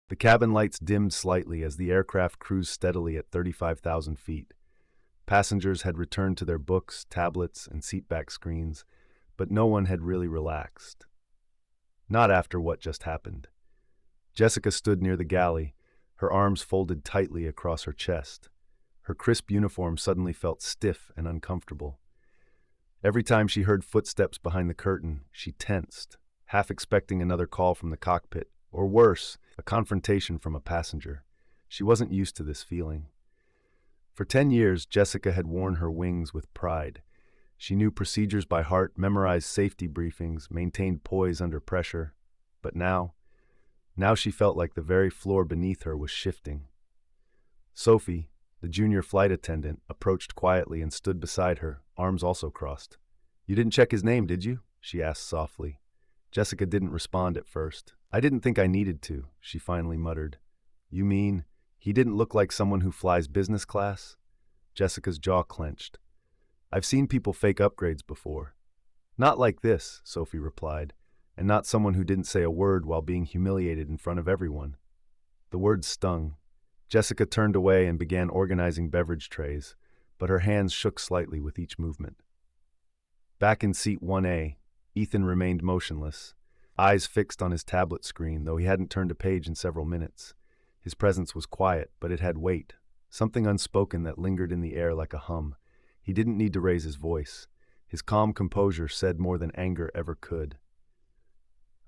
The cabin lights dimmed slightly as the aircraft cruised steadily at 35,000 feet. Passengers had returned to their books, tablets, and seatback screens, but no one had really relaxed. Not after what just happened. Jessica stood near the galley, her arms folded tightly across her chest. Her crisp uniform suddenly felt stiff and uncomfortable. Every time she heard footsteps behind the curtain, she tensed, half expecting another call from the cockpit, or worse, a confrontation from a passenger. She wasn't used to this feeling. For 10 years, Jessica had worn her wings with pride. She knew procedures by heart, memorized safety briefings, maintained poise under pressure. But now she felt like the very floor beneath her was shifting. Sophie, the junior flight attendant, approached quietly and stood beside her, arms also crossed. "You didn't check his name, did you?" she asked softly. Jessica didn't respond at first. "I didn't think I needed to," she finally muttered. "You mean he didn't look like someone who flies business class?" Jessica's jaw clenched. "I've seen people fake upgrades before." "Not like this," Sophie replied, "and not someone who didn't say a word while being humiliated in front of everyone." The words stung. Jessica turned away and began organizing beverage trays, but her hands shook slightly with each movement. Back in seat 1A, Ethan remained motionless, eyes fixed on his tablet screen, though he hadn't turned a page in several minutes. His presence was quiet, but it had weight, something unspoken that lingered in the air like a hum. He didn't need to raise his voice. His calm composure said more than anger ever could.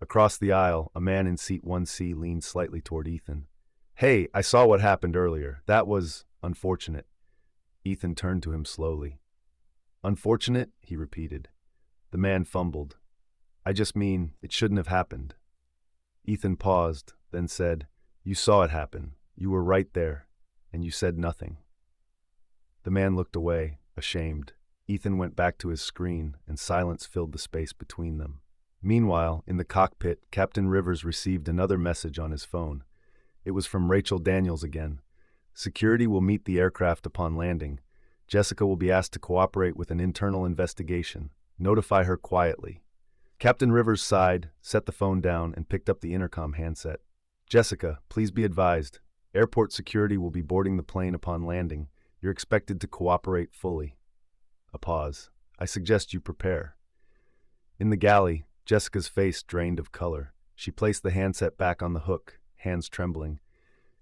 Across the aisle, a man in seat 1C leaned slightly toward Ethan. "Hey, I saw what happened earlier. That was unfortunate." Ethan turned to him slowly. "Unfortunate?" he repeated. The man fumbled. "I just mean, it shouldn't have happened." Ethan paused, then said, "You saw it happen. You were right there, and you said nothing." The man looked away, ashamed. Ethan went back to his screen, and silence filled the space between them. Meanwhile, in the cockpit, Captain Rivers received another message on his phone. It was from Rachel Daniels again. "Security will meet the aircraft upon landing. Jessica will be asked to cooperate with an internal investigation. Notify her quietly." Captain Rivers sighed, set the phone down, and picked up the intercom handset. "Jessica, please be advised. Airport security will be boarding the plane upon landing. You're expected to cooperate fully." A pause. "I suggest you prepare." In the galley, Jessica's face drained of color. She placed the handset back on the hook, hands trembling.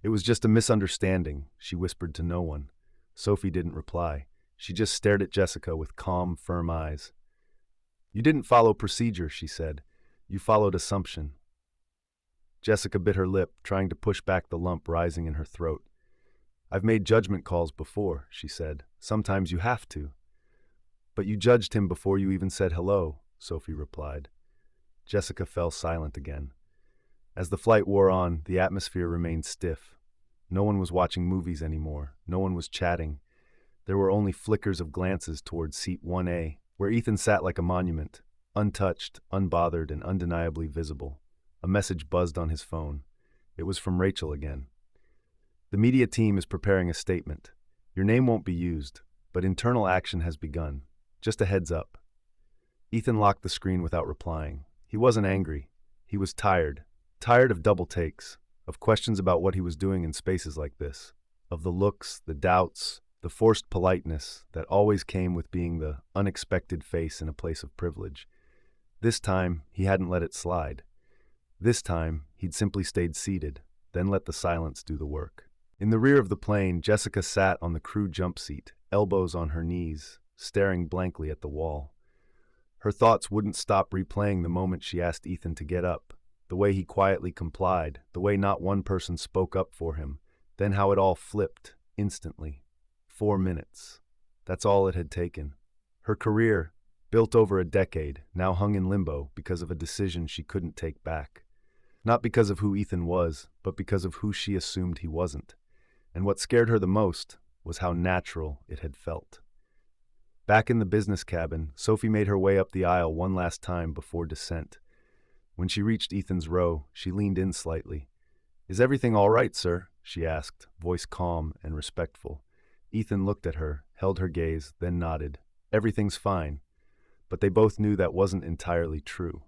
"It was just a misunderstanding," she whispered to no one. Sophie didn't reply. She just stared at Jessica with calm, firm eyes. "You didn't follow procedure," she said. "You followed assumption." Jessica bit her lip, trying to push back the lump rising in her throat. "I've made judgment calls before," she said. "Sometimes you have to." "But you judged him before you even said hello," Sophie replied. Jessica fell silent again. As the flight wore on, the atmosphere remained stiff. No one was watching movies anymore. No one was chatting. There were only flickers of glances towards seat 1A, where Ethan sat like a monument, untouched, unbothered, and undeniably visible. A message buzzed on his phone. It was from Rachel again. "The media team is preparing a statement. Your name won't be used, but internal action has begun. Just a heads up." Ethan locked the screen without replying. He wasn't angry. He was tired. Tired of double takes, of questions about what he was doing in spaces like this, of the looks, the doubts, the forced politeness that always came with being the unexpected face in a place of privilege. This time, he hadn't let it slide. This time, he'd simply stayed seated, then let the silence do the work. In the rear of the plane, Jessica sat on the crew jump seat, elbows on her knees, staring blankly at the wall. Her thoughts wouldn't stop replaying the moment she asked Ethan to get up, the way he quietly complied, the way not one person spoke up for him, then how it all flipped, instantly. 4 minutes. That's all it had taken. Her career, built over a decade, now hung in limbo because of a decision she couldn't take back. Not because of who Ethan was, but because of who she assumed he wasn't. And what scared her the most was how natural it had felt. Back in the business cabin, Sophie made her way up the aisle one last time before descent. When she reached Ethan's row, she leaned in slightly. "Is everything all right, sir?" she asked, voice calm and respectful. Ethan looked at her, held her gaze, then nodded. "Everything's fine." But they both knew that wasn't entirely true.